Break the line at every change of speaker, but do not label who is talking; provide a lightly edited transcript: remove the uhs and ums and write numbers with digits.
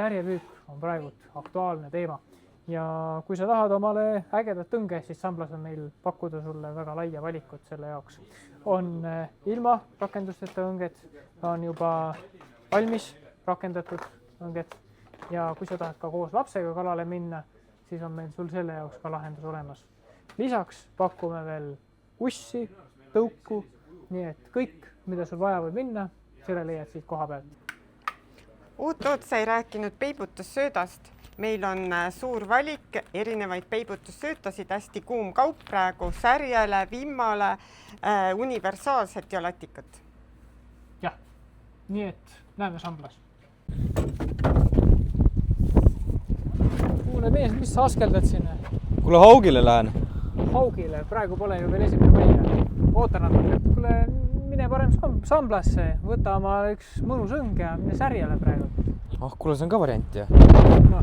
särjepüük on praegu aktuaalne teema ja kui sa tahad omale ägedat tõnge, siis Samblas on meil pakkuda sulle väga laia valikut selle jaoks. On ilma rakendusteta õnged, on juba valmis rakendatud õnged ja kui sa tahad ka koos lapsega kalale minna, siis on meil sul selle jaoks ka lahendus olemas. Lisaks pakume veel ussi, tõuku, nii et kõik, mida sul vaja võib minna, selle leiad siit koha pealt.
Uut sa ei rääkinud peibutussöödast. Meil on suur valik erinevaid peibutussöötasid, hästi kuum kaup praegu särjele, vimmale, universaalset ja latikat.
Jah, nii et näeme Samblas. Kuule mees, mis sa askeldad sinna?
Kuule haugile lähen.
Haugile, praegu pole ju veel 1. mai. Oota natuke, kuule mine parem Samblasse, võta oma üks mõnus õng ja mine särjele praegu.
Kuule, see on ka variant, jah?
No,